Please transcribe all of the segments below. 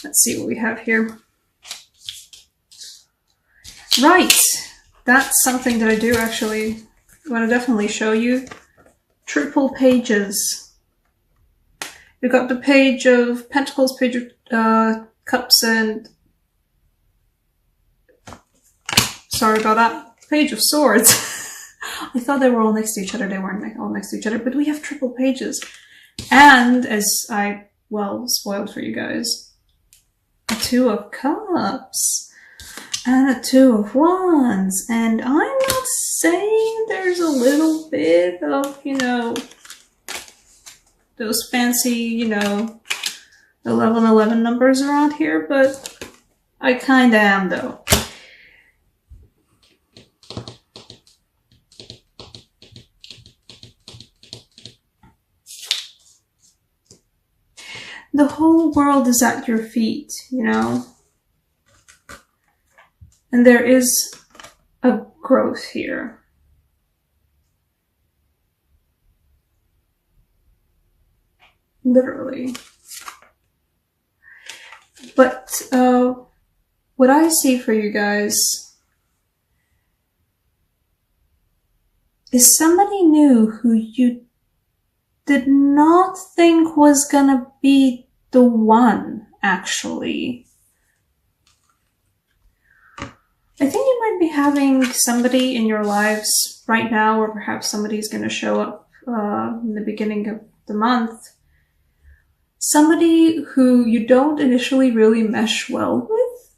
Let's see what we have here. Right, that's something that I do actually want to definitely show you. Triple pages. You've got the page of Pentacles, page of Cups, and sorry about that, page of Swords. I thought they were all next to each other. They weren't all next to each other, but we have triple pages. And as I, well, spoiled for you guys, a Two of Cups and a Two of Wands. And I'm not saying there's a little bit of, you know, those fancy, you know, 1111 numbers around here, but I kinda am though. The whole world is at your feet, you know? And there is a growth here. Literally. But what I see for you guys is somebody new who you did not think was gonna be the one, actually. I think you might be having somebody in your lives right now, or perhaps somebody's gonna show up in the beginning of the month. Somebody who you don't initially really mesh well with,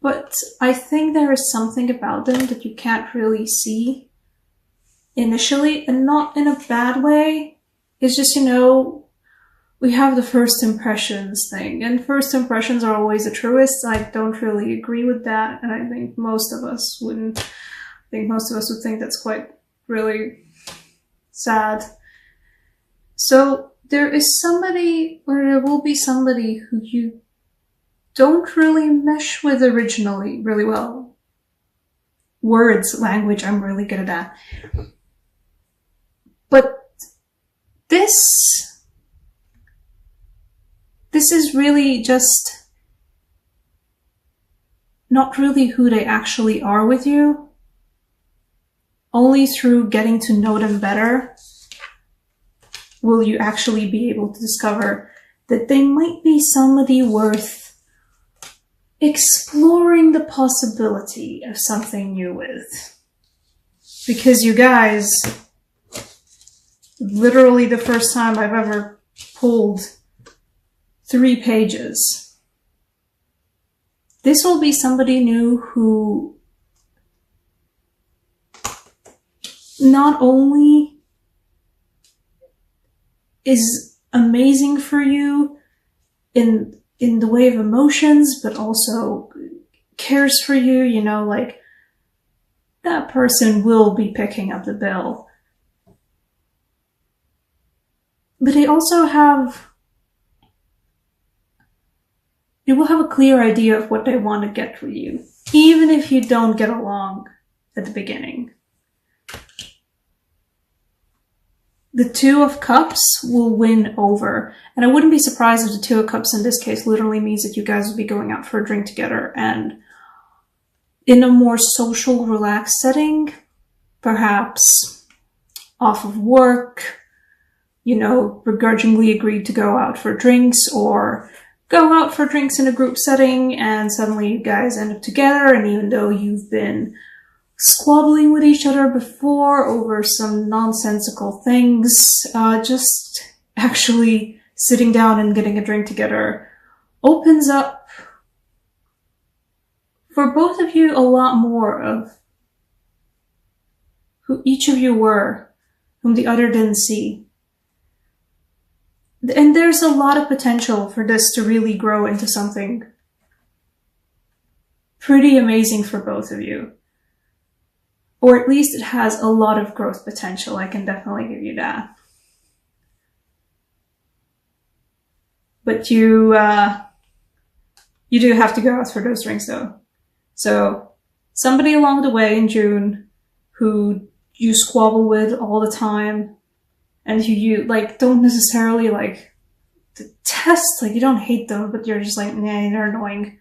but I think there is something about them that you can't really see initially, and not in a bad way. It's just, you know, we have the first impressions thing, and first impressions are always the truest. I don't really agree with that, and I think most of us wouldn't. I think most of us would think that's quite really sad. So there is somebody, or there will be somebody who you don't really mesh with originally really well. Words, language, I'm really good at that. But this is really just not really who they actually are with you. Only through getting to know them better will you actually be able to discover that they might be somebody worth exploring the possibility of something new with. Because you guys, literally the first time I've ever pulled 3 pages. This will be somebody new who not only is amazing for you in the way of emotions, but also cares for you, you know, like that person will be picking up the bill. But they also you will have a clear idea of what they want to get from you, even if you don't get along at the beginning. The Two of Cups will win over. And I wouldn't be surprised if the Two of Cups in this case literally means that you guys will be going out for a drink together, and in a more social, relaxed setting, perhaps off of work, you know, begrudgingly agreed to go out for drinks, or go out for drinks in a group setting, and suddenly you guys end up together, and even though you've been squabbling with each other before over some nonsensical things, just actually sitting down and getting a drink together opens up for both of you a lot more of who each of you were, whom the other didn't see. And there's a lot of potential for this to really grow into something pretty amazing for both of you. Or at least it has a lot of growth potential, I can definitely give you that. But you do have to go out for those drinks though. So somebody along the way in June who you squabble with all the time, and you like don't necessarily like detest, like, you don't hate them, but you're just like, nah, they're annoying.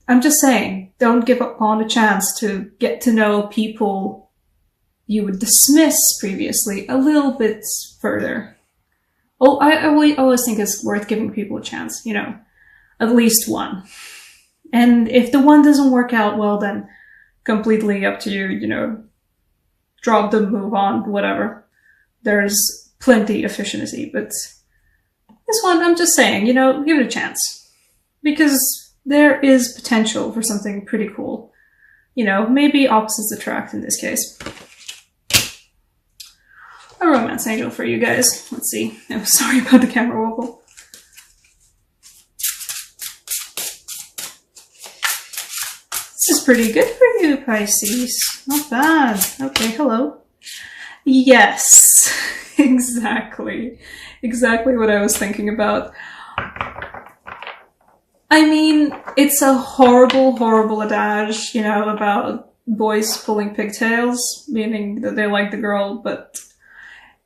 I'm just saying, don't give up on a chance to get to know people you would dismiss previously a little bit further. Oh, I always think it's worth giving people a chance, you know, at least one. And if the one doesn't work out, well then, completely up to you, you know, drop them, move on, whatever. There's plenty of efficiency, but this one, I'm just saying, you know, give it a chance. Because there is potential for something pretty cool. You know, maybe opposites attract in this case. A romance angel for you guys. Let's see. I'm sorry about the camera wobble. This is pretty good for you, Pisces. Not bad. Okay, hello. Yes, exactly. Exactly what I was thinking about. I mean, it's a horrible, horrible adage, you know, about boys pulling pigtails, meaning that they like the girl, but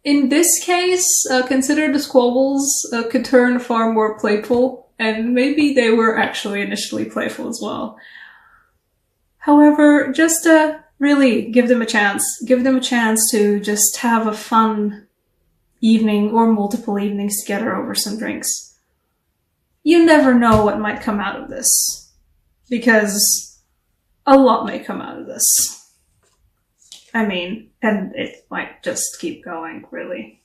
in this case, consider the squabbles could turn far more playful, and maybe they were actually initially playful as well. However, just really give them a chance. Give them a chance to just have a fun evening or multiple evenings together over some drinks. You never know what might come out of this, because a lot may come out of this. I mean, and it might just keep going, really.